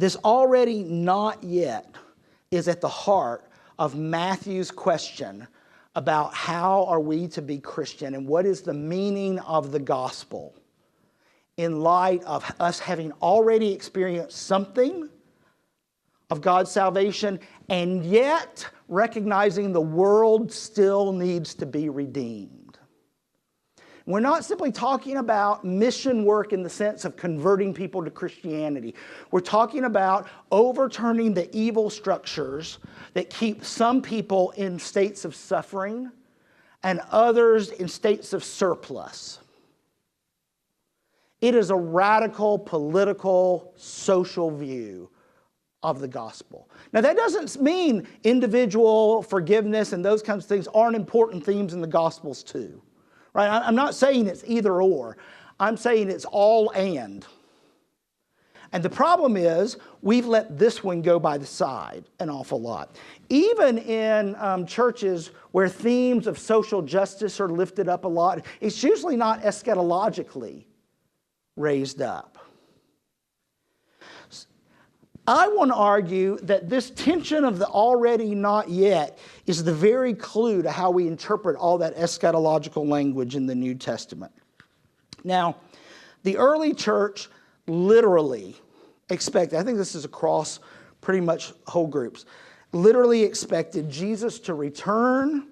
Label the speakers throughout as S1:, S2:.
S1: This already not yet is at the heart of Matthew's question about how are we to be Christian and what is the meaning of the gospel in light of us having already experienced something of God's salvation and yet recognizing the world still needs to be redeemed. We're not simply talking about mission work in the sense of converting people to Christianity. We're talking about overturning the evil structures that keep some people in states of suffering and others in states of surplus. It is a radical political, social view of the gospel. Now that doesn't mean individual forgiveness and those kinds of things aren't important themes in the gospels too. Right? I'm not saying it's either or. I'm saying it's all and. And the problem is we've let this one go by the side an awful lot. Even in churches where themes of social justice are lifted up a lot, it's usually not eschatologically raised up. I want to argue that this tension of the already not yet is the very clue to how we interpret all that eschatological language in the New Testament. Now, the early church literally expected, I think this is across pretty much whole groups, literally expected Jesus to return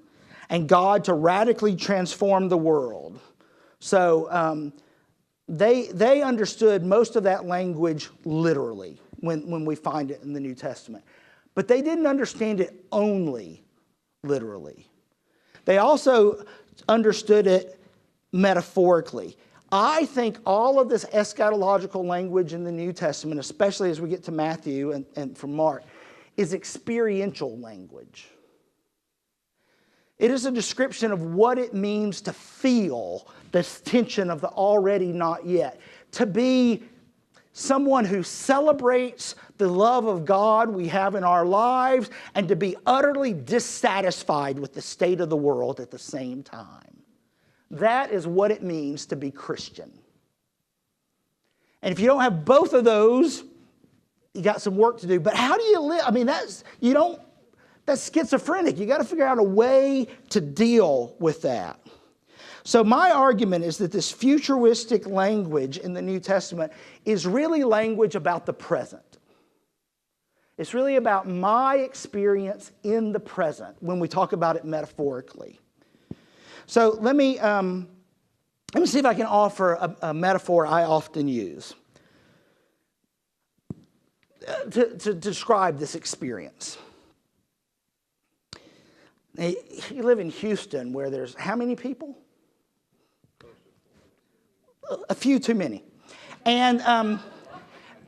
S1: and God to radically transform the world. So they understood most of that language literally when we find it in the New Testament. But they didn't understand it only literally. They also understood it metaphorically. I think all of this eschatological language in the New Testament, especially as we get to Matthew and from Mark, is experiential language. It is a description of what it means to feel this tension of the already not yet. To be someone who celebrates the love of God we have in our lives and to be utterly dissatisfied with the state of the world at the same time. That is what it means to be Christian. And if you don't have both of those, you got some work to do. But how do you live? I mean, that's schizophrenic. You got to figure out a way to deal with that. So my argument is that this futuristic language in the New Testament is really language about the present. It's really about my experience in the present when we talk about it metaphorically. So let me see if I can offer a metaphor I often use to describe this experience. You live in Houston where there's how many people? A few too many. And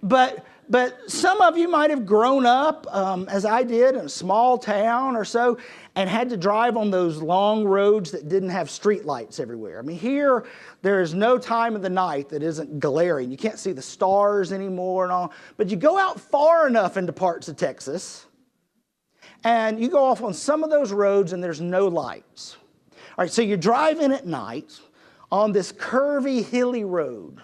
S1: but some of you might have grown up, as I did, in a small town or so, and had to drive on those long roads that didn't have street lights everywhere. I mean, here, there is no time of the night that isn't glaring. You can't see the stars anymore and all. But you go out far enough into parts of Texas, and you go off on some of those roads, and there's no lights. All right, so you're driving at night on this curvy, hilly road.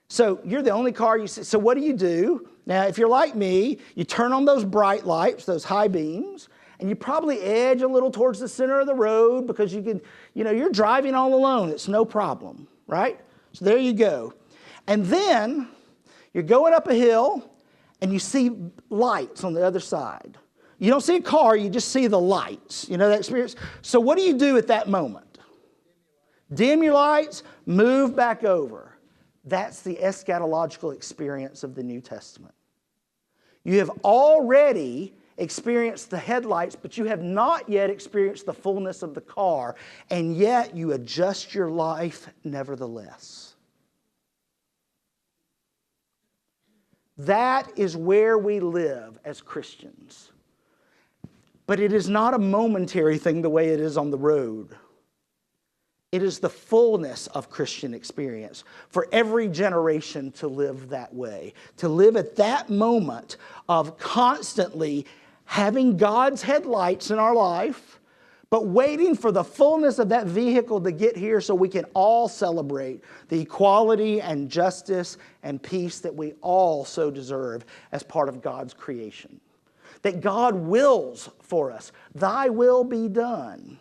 S1: So you're the only car you see. So what do? Now, if you're like me, you turn on those bright lights, those high beams, and you probably edge a little towards the center of the road because you're driving all alone. It's no problem, right? So there you go. And then you're going up a hill and you see lights on the other side. You don't see a car, you just see the lights. You know that experience? So what do you do at that moment? Dim your lights, move back over. That's the eschatological experience of the New Testament. You have already experienced the headlights, but you have not yet experienced the fullness of the car, and yet you adjust your life nevertheless. That is where we live as Christians. But it is not a momentary thing the way it is on the road. It is the fullness of Christian experience for every generation to live that way. To live at that moment of constantly having God's headlights in our life, but waiting for the fullness of that vehicle to get here so we can all celebrate the equality and justice and peace that we all so deserve as part of God's creation. That God wills for us. Thy will be done.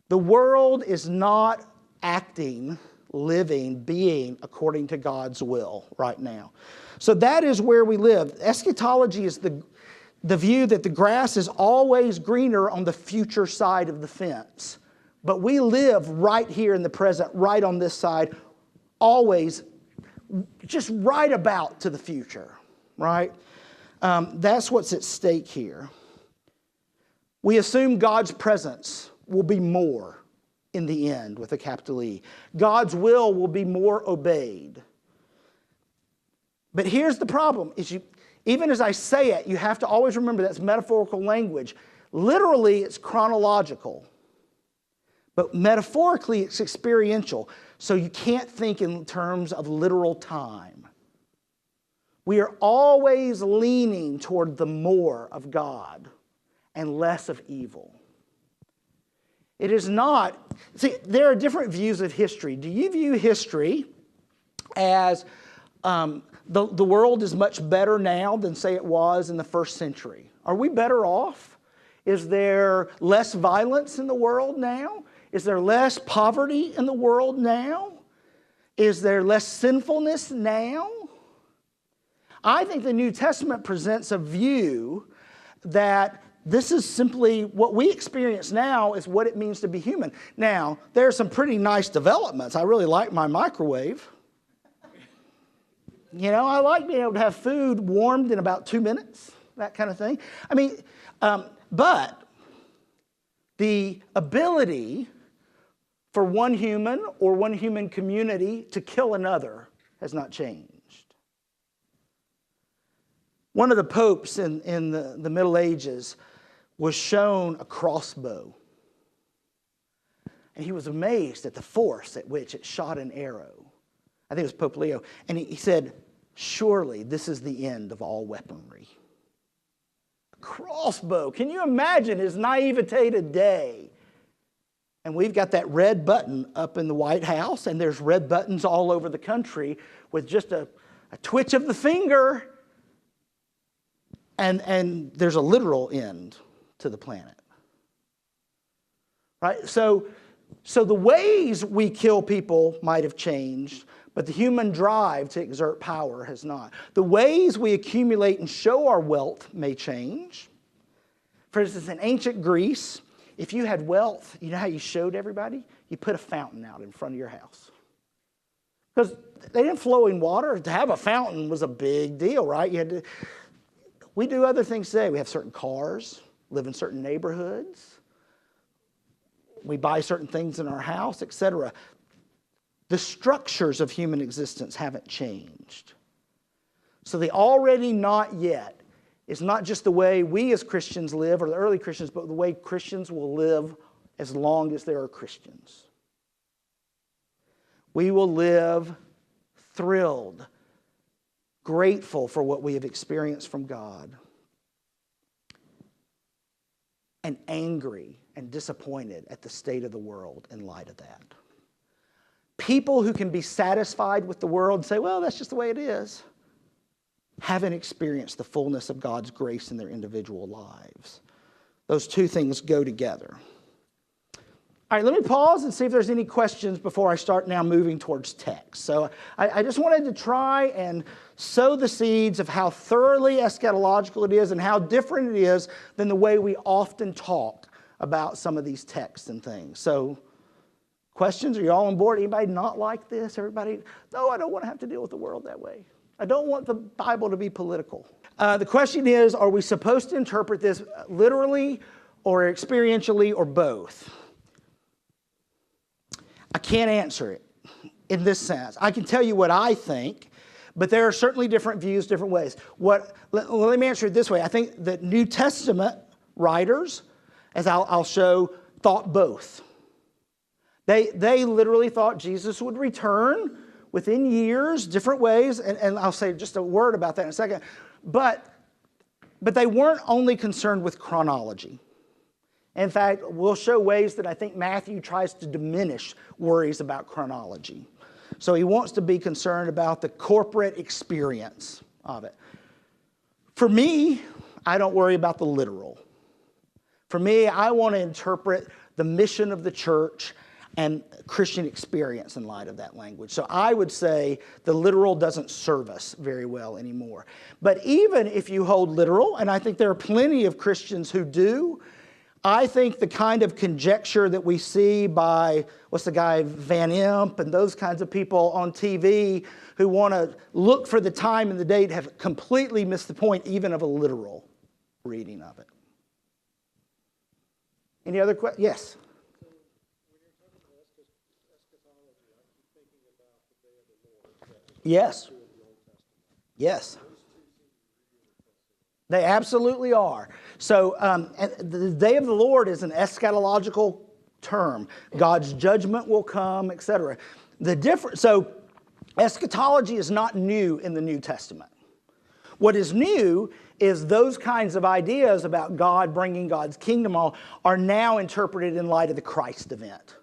S1: The world is not acting, living, being according to God's will right now. So that is where we live. Eschatology is the view that the grass is always greener on the future side of the fence. But we live right here in the present, right on this side, always just right about to the future, right? That's what's at stake here. We assume God's presence will be more in the end with a capital E. God's will be more obeyed. But here's the problem, is even as I say it, you have to always remember that's metaphorical language. Literally, it's chronological. But metaphorically, it's experiential. So you can't think in terms of literal time. We are always leaning toward the more of God and less of evil. It is not, see, there are different views of history. Do you view history as the world is much better now than, say, it was in the first century? Are we better off? Is there less violence in the world now? Is there less poverty in the world now? Is there less sinfulness now? I think the New Testament presents a view that this is simply what we experience now is what it means to be human. Now, there are some pretty nice developments. I really like my microwave. You know, I like being able to have food warmed in about 2 minutes, that kind of thing. I mean, but the ability for one human or one human community to kill another has not changed. One of the popes in the Middle Ages was shown a crossbow. And he was amazed at the force at which it shot an arrow. I think it was Pope Leo. And he said, surely this is the end of all weaponry. A crossbow. Can you imagine his naivete today? And we've got that red button up in the White House, and there's red buttons all over the country with just a twitch of the finger. And there's a literal end to the planet. Right? So the ways we kill people might have changed, but the human drive to exert power has not. The ways we accumulate and show our wealth may change. For instance, in ancient Greece, if you had wealth, you know how you showed everybody? You put a fountain out in front of your house. Because they didn't flow in water. To have a fountain was a big deal, right? We do other things today. We have certain cars, live in certain neighborhoods. We buy certain things in our house, etc. The structures of human existence haven't changed. So the already not yet is not just the way we as Christians live, or the early Christians, but the way Christians will live as long as there are Christians. We will live thrilled, grateful for what we have experienced from God, and angry and disappointed at the state of the world in light of that. People who can be satisfied with the world and say, well, that's just the way it is, haven't experienced the fullness of God's grace in their individual lives. Those two things go together. All right, let me pause and see if there's any questions before I start now moving towards text. So I just wanted to try and sow the seeds of how thoroughly eschatological it is and how different it is than the way we often talk about some of these texts and things. So questions? Are you all on board? Anybody not like this? Everybody? No, I don't want to have to deal with the world that way. I don't want the Bible to be political. The question is, are we supposed to interpret this literally or experientially or both? I can't answer it in this sense. I can tell you what I think, but there are certainly different views, different ways. Let me answer it this way. I think that New Testament writers, as I'll show, thought both. They literally thought Jesus would return within years, different ways, and I'll say just a word about that in a second. But they weren't only concerned with chronology. In fact, we'll show ways that I think Matthew tries to diminish worries about chronology. So he wants to be concerned about the corporate experience of it. For me, I don't worry about the literal. For me, I want to interpret the mission of the church and Christian experience in light of that language. So I would say the literal doesn't serve us very well anymore. But even if you hold literal, and I think there are plenty of Christians who do, I think the kind of conjecture that we see by, what's the guy, Van Imp and those kinds of people on TV who want to look for the time and the date have completely missed the point even of a literal reading of it. Any other questions? Yes? Yes. Yes. They absolutely are. So the day of the Lord is an eschatological term. God's judgment will come, etc. So eschatology is not new in the New Testament. What is new is those kinds of ideas about God bringing God's kingdom are now interpreted in light of the Christ event.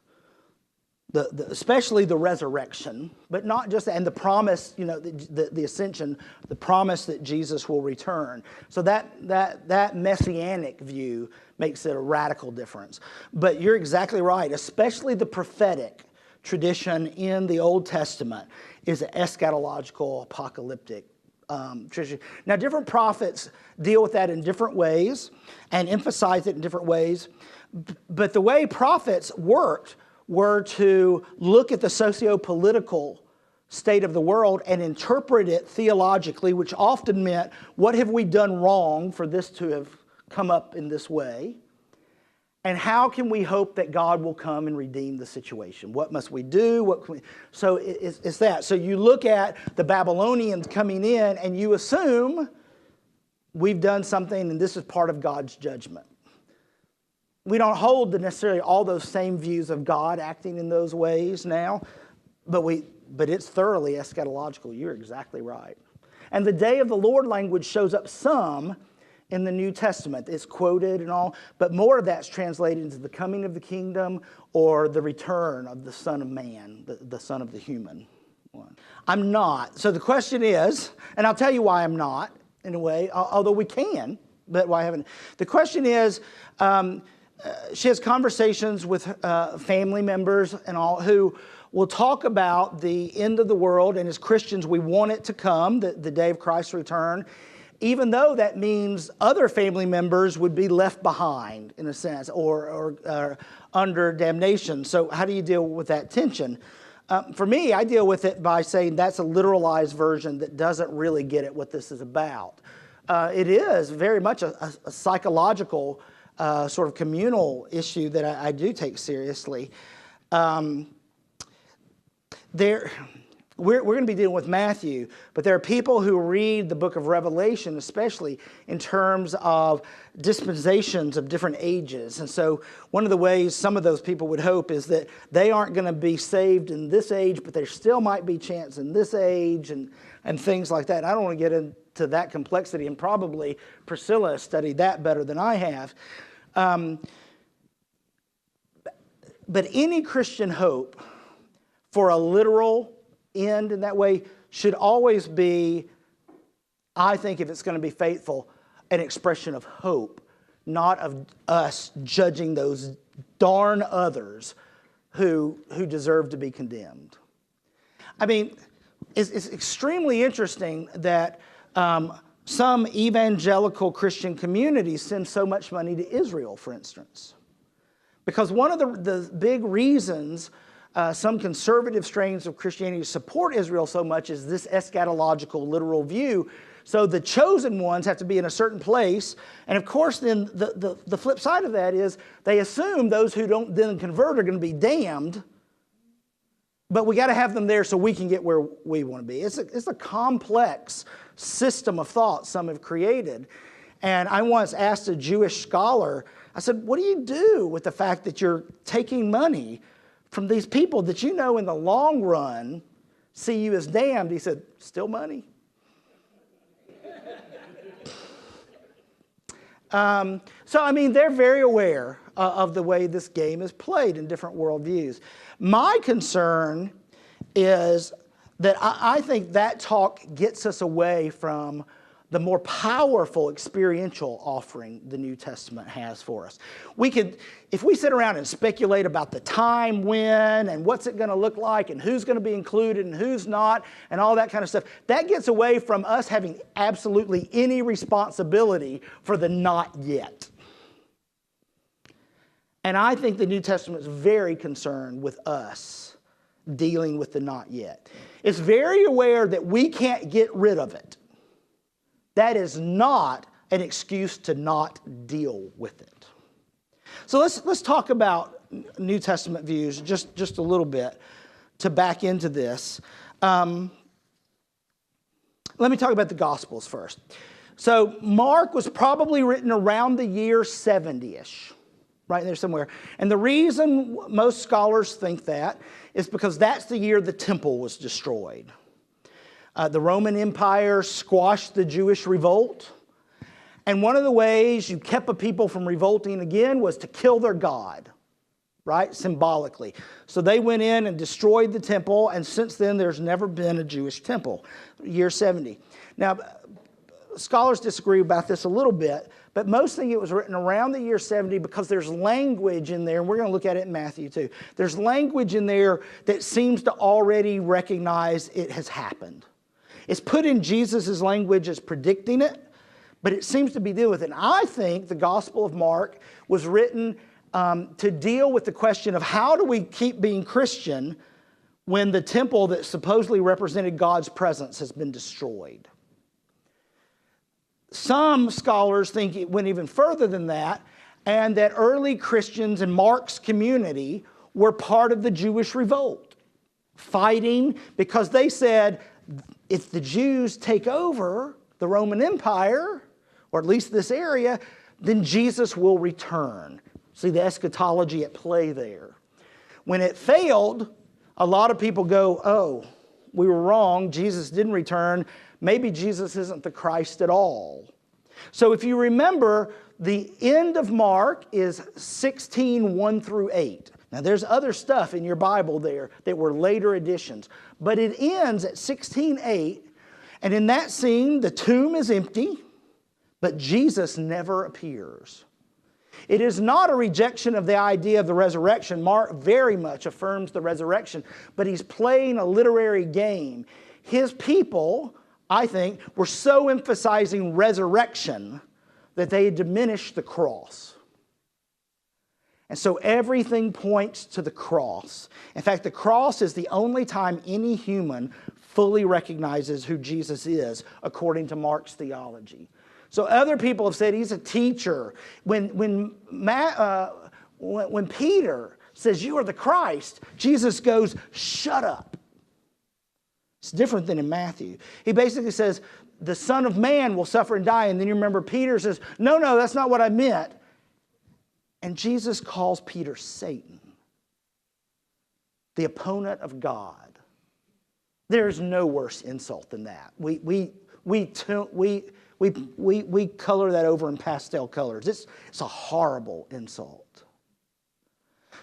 S1: Especially the resurrection, but not just that, and the promise, the ascension, the promise that Jesus will return. So that messianic view makes it a radical difference. But you're exactly right, especially the prophetic tradition in the Old Testament is an eschatological, apocalyptic tradition. Now, different prophets deal with that in different ways and emphasize it in different ways. But the way prophets worked were to look at the socio-political state of the world and interpret it theologically, which often meant, what have we done wrong for this to have come up in this way? And how can we hope that God will come and redeem the situation? What must we do? So it's that. So you look at the Babylonians coming in and you assume we've done something and this is part of God's judgment. We don't hold necessarily all those same views of God acting in those ways now, but it's thoroughly eschatological. You're exactly right. And the day of the Lord language shows up some in the New Testament. It's quoted and all, but more of that's translated into the coming of the kingdom or the return of the Son of Man, the Son of the human one. I'm not. So the question is, and I'll tell you why I'm not, in a way, although we can, but why I haven't. The question is, she has conversations with family members and all who will talk about the end of the world, and as Christians we want it to come, the day of Christ's return, even though that means other family members would be left behind in a sense or under damnation. So how do you deal with that tension? For me, I deal with it by saying that's a literalized version that doesn't really get at what this is about. It is very much a psychological sort of communal issue that I do take seriously. We're going to be dealing with Matthew, but there are people who read the book of Revelation, especially in terms of dispensations of different ages. And so one of the ways some of those people would hope is that they aren't going to be saved in this age, but there still might be chance in this age and things like that. I don't want to get into that complexity, and probably Priscilla has studied that better than I have. But any Christian hope for a literal end in that way should always be, I think, if it's going to be faithful, an expression of hope, not of us judging those darn others who deserve to be condemned. I mean, it's extremely interesting that some evangelical Christian communities send so much money to Israel, for instance. Because one of the big reasons some conservative strains of Christianity support Israel so much is this eschatological, literal view. So the chosen ones have to be in a certain place. And of course, then the flip side of that is they assume those who don't then convert are going to be damned. But we got to have them there so we can get where we want to be. It's a complex system of thought some have created. And I once asked a Jewish scholar, I said, what do you do with the fact that you're taking money from these people that you know in the long run see you as damned? He said, still money. So, I mean, they're very aware of the way this game is played in different worldviews. My concern is that I think that talk gets us away from the more powerful experiential offering the New Testament has for us. If we sit around and speculate about the time when and what's it going to look like and who's going to be included and who's not and all that kind of stuff, that gets away from us having absolutely any responsibility for the not yet. And I think the New Testament is very concerned with us dealing with the not yet. It's very aware that we can't get rid of it. That is not an excuse to not deal with it. So let's talk about New Testament views just a little bit to back into this. Let me talk about the Gospels first. So Mark was probably written around the year 70-ish, right there somewhere. And the reason most scholars think that is because that's the year the temple was destroyed. The Roman Empire squashed the Jewish revolt. And one of the ways you kept a people from revolting again was to kill their God, right? Symbolically. So they went in and destroyed the temple, and since then there's never been a Jewish temple, year 70. Now, scholars disagree about this a little bit, but most think it was written around the year 70 because there's language in there, and we're going to look at it in Matthew too. There's language in there that seems to already recognize it has happened. It's put in Jesus' language as predicting it, but it seems to be dealing with it. And I think the Gospel of Mark was written to deal with the question of how do we keep being Christian when the temple that supposedly represented God's presence has been destroyed. Some scholars think it went even further than that, and that early Christians in Mark's community were part of the Jewish revolt, fighting because they said, if the Jews take over the Roman Empire, or at least this area, then Jesus will return. See the eschatology at play there. When it failed, a lot of people go, oh, we were wrong, Jesus didn't return, maybe Jesus isn't the Christ at all. So if you remember, the end of Mark is 16:1 through 8. Now there's other stuff in your Bible there that were later additions, but it ends at 16:8, and in that scene the tomb is empty, but Jesus never appears. It is not a rejection of the idea of the resurrection. Mark very much affirms the resurrection, but he's playing a literary game. His people, I think, were so emphasizing resurrection that they had diminished the cross. And so everything points to the cross. In fact, the cross is the only time any human fully recognizes who Jesus is, according to Mark's theology. So other people have said he's a teacher. When Peter says, you are the Christ, Jesus goes, shut up. It's different than in Matthew. He basically says, the Son of Man will suffer and die. And then you remember Peter says, no, that's not what I meant. And Jesus calls Peter Satan, the opponent of God. There's no worse insult than that. We color that over in pastel colors. It's a horrible insult.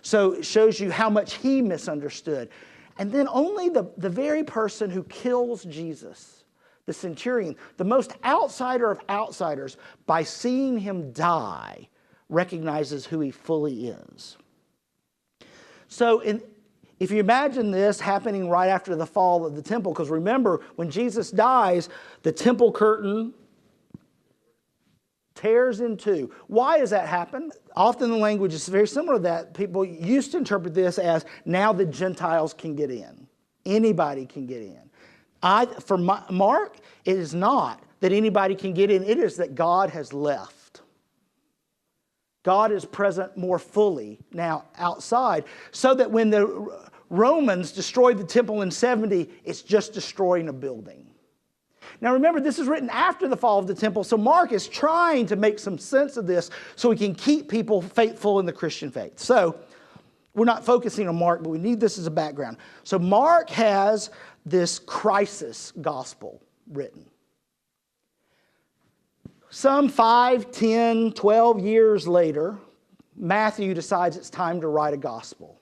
S1: So it shows you how much he misunderstood. And then only the very person who kills Jesus, the centurion, the most outsider of outsiders, by seeing him die, recognizes who he fully is. So if you imagine this happening right after the fall of the temple, because remember, when Jesus dies, the temple curtain tears in two. Why does that happen? Often the language is very similar to that. People used to interpret this as now the Gentiles can get in. Anybody can get in. For Mark, it is not that anybody can get in. It is that God has left. God is present more fully now outside, so that when the Romans destroyed the temple in 70, it's just destroying a building. Now remember, this is written after the fall of the temple, so Mark is trying to make some sense of this so he can keep people faithful in the Christian faith. So we're not focusing on Mark, but we need this as a background. So Mark has this crisis gospel written. Some 5, 10, 12 years later, Matthew decides it's time to write a gospel.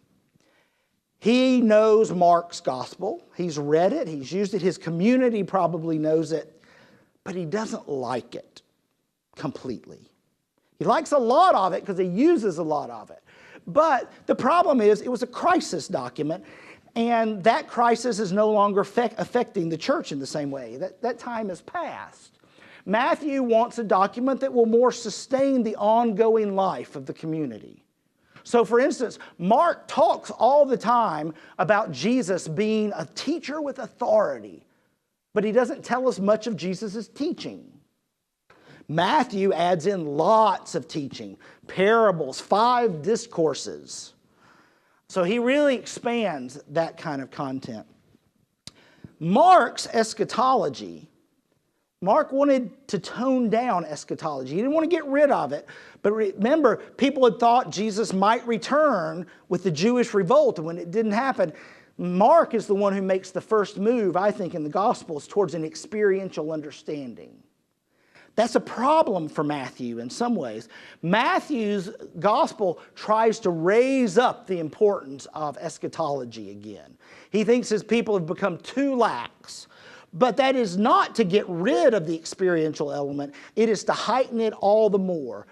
S1: He knows Mark's gospel. He's read it. He's used it. His community probably knows it. But he doesn't like it completely. He likes a lot of it because he uses a lot of it. But the problem is it was a crisis document, and that crisis is no longer affecting the church in the same way. That time has passed. Matthew wants a document that will more sustain the ongoing life of the community. So, for instance, Mark talks all the time about Jesus being a teacher with authority, but he doesn't tell us much of Jesus' teaching. Matthew adds in lots of teaching, parables, 5 discourses. So he really expands that kind of content. Mark's eschatology, Mark wanted to tone down eschatology. He didn't want to get rid of it. But remember, people had thought Jesus might return with the Jewish revolt, and when it didn't happen, Mark is the one who makes the first move, I think, in the Gospels towards an experiential understanding. That's a problem for Matthew in some ways. Matthew's gospel tries to raise up the importance of eschatology again. He thinks his people have become too lax. But that is not to get rid of the experiential element. It is to heighten it all the more.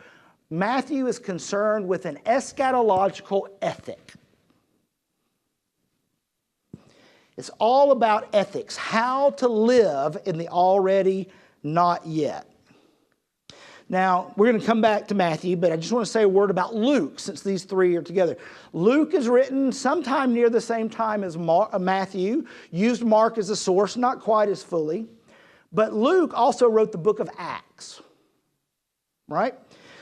S1: Matthew is concerned with an eschatological ethic. It's all about ethics, how to live in the already not yet. Now, we're going to come back to Matthew, but I just want to say a word about Luke, since these three are together. Luke is written sometime near the same time as Matthew, used Mark as a source, not quite as fully. But Luke also wrote the book of Acts, right?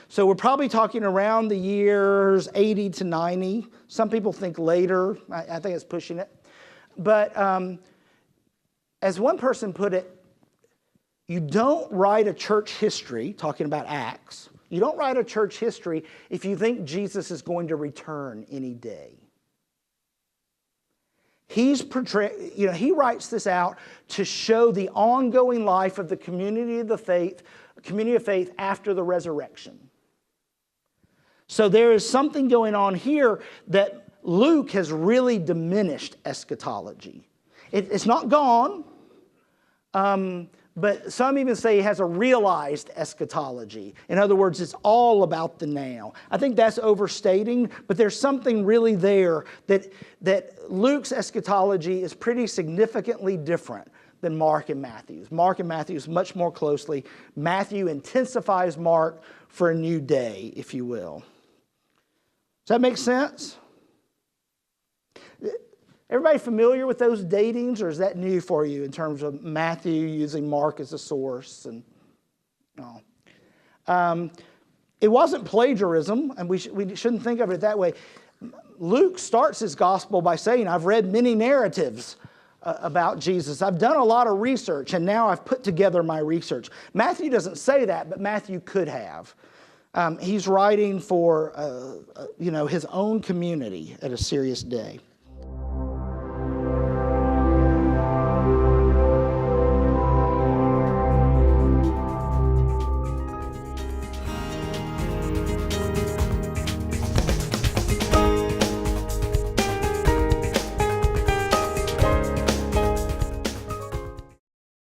S1: So we're probably talking around the years 80 to 90. Some people think later. I think it's pushing it. But as one person put it, you don't write a church history, talking about Acts, you don't write a church history if you think Jesus is going to return any day. He writes this out to show the ongoing life of the community of faith after the resurrection. So there is something going on here that Luke has really diminished eschatology. It's not gone. But some even say he has a realized eschatology. In other words, it's all about the now. I think that's overstating, but there's something really there that Luke's eschatology is pretty significantly different than Mark and Matthew's. Mark and Matthew's much more closely. Matthew intensifies Mark for a new day, if you will. Does that make sense? Everybody familiar with those datings, or is that new for you in terms of Matthew using Mark as a source? It wasn't plagiarism, and we shouldn't think of it that way. Luke starts his gospel by saying, I've read many narratives about Jesus. I've done a lot of research, and now I've put together my research. Matthew doesn't say that, but Matthew could have. He's writing for his own community at a serious day.